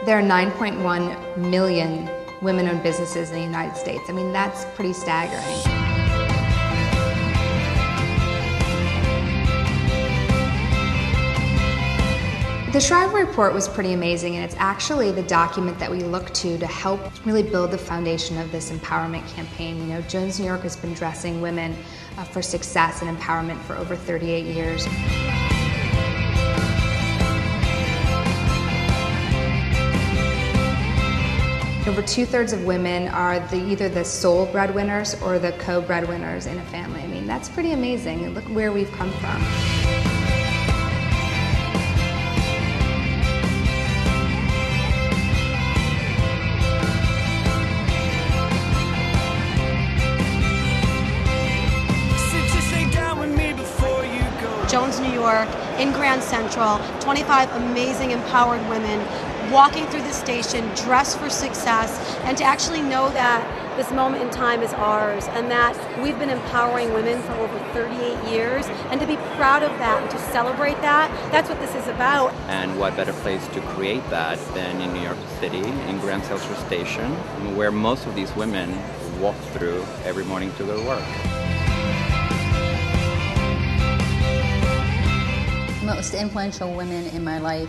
There are 9.1 million women-owned businesses in the United States. I mean, that's pretty staggering. The Shriver Report was pretty amazing, and it's actually the document that we look to help really build the foundation of this empowerment campaign. You know, Jones New York has been dressing women for success and empowerment for over 38 years. Over 2/3 of women are either the sole breadwinners or the co-breadwinners in a family. I mean, that's pretty amazing, and look where we've come from. Jones, New York, in Grand Central, 25 amazing, empowered women walking through the station, dressed for success, and to actually know that this moment in time is ours, and that we've been empowering women for over 38 years, and to be proud of that and to celebrate that, that's what this is about. And what better place to create that than in New York City, in Grand Central Station, where most of these women walk through every morning to go to work. Most influential women in my life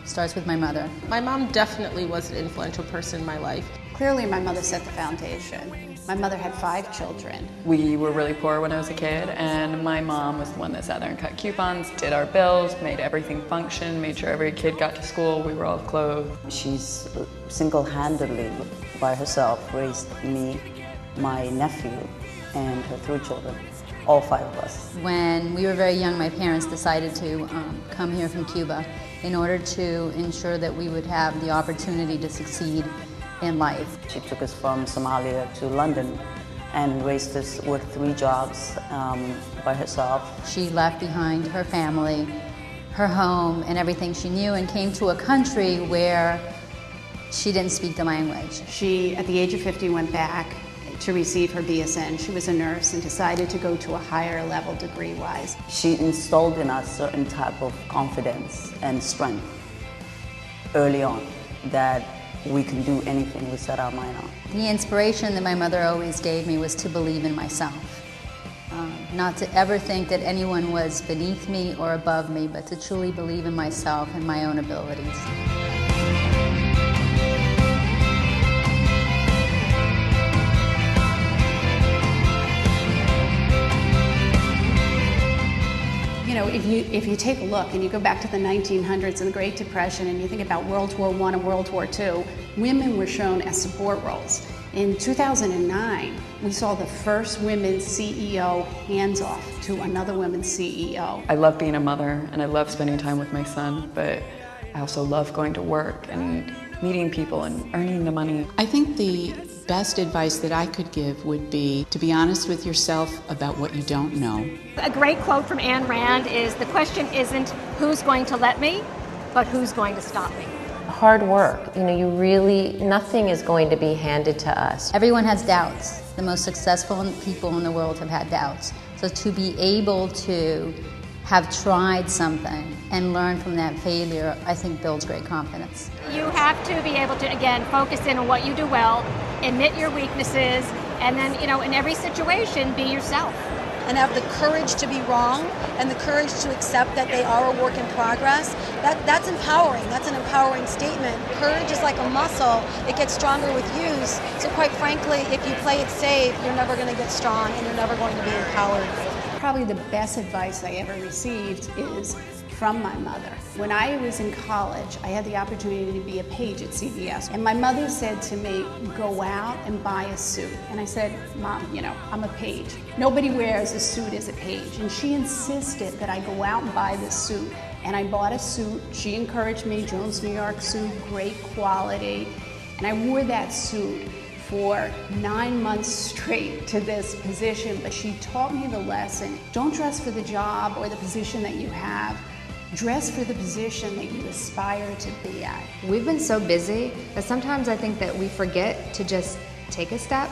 starts with my mother. My mom definitely was an influential person in my life. Clearly my mother set the foundation. My mother had 5 children. We were really poor when I was a kid, and my mom was the one that sat there and cut coupons, did our bills, made everything function, made sure every kid got to school, we were all clothed. She's single-handedly, by herself, raised me, my nephew, and her 3 children. All 5 of us. When we were very young, my parents decided to come here from Cuba in order to ensure that we would have the opportunity to succeed in life. She took us from Somalia to London and raised us with 3 jobs by herself. She left behind her family, her home, and everything she knew, and came to a country where she didn't speak the language. She, at the age of 50, went back to receive her BSN. She was a nurse and decided to go to a higher level degree-wise. She installed in us a certain type of confidence and strength early on that we can do anything we set our mind on. The inspiration that my mother always gave me was to believe in myself. Not to ever think that anyone was beneath me or above me, but to truly believe in myself and my own abilities. You know, if you take a look and you go back to the 1900s and the Great Depression and you think about World War I and World War II, women were shown as support roles. In 2009, we saw the first women's CEO hands-off to another women's CEO. I love being a mother and I love spending time with my son, but I also love going to work and meeting people and earning the money. I think the best advice that I could give would be to be honest with yourself about what you don't know. A great quote from Ayn Rand is, "The question isn't who's going to let me, but who's going to stop me." Hard work. You know, nothing is going to be handed to us. Everyone has doubts. The most successful people in the world have had doubts. So to be able to have tried something and learn from that failure, I think builds great confidence. You have to be able to, again, focus in on what you do well, admit your weaknesses, and then, you know, in every situation, be yourself. And have the courage to be wrong and the courage to accept that they are a work in progress. That's empowering. That's an empowering statement. Courage is like a muscle. It gets stronger with use. So quite frankly, if you play it safe, you're never going to get strong and you're never going to be empowered. Probably the best advice I ever received is from my mother. When I was in college, I had the opportunity to be a page at CVS. And my mother said to me, go out and buy a suit. And I said, Mom, you know, I'm a page. Nobody wears a suit as a page. And she insisted that I go out and buy this suit. And I bought a suit. She encouraged me, Jones New York suit, great quality. And I wore that suit for 9 months straight to this position, but she taught me the lesson. Don't dress for the job or the position that you have. Dress for the position that you aspire to be at. We've been so busy that sometimes I think that we forget to just take a step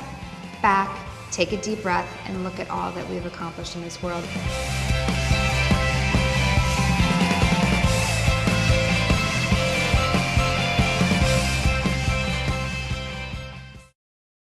back, take a deep breath, and look at all that we've accomplished in this world.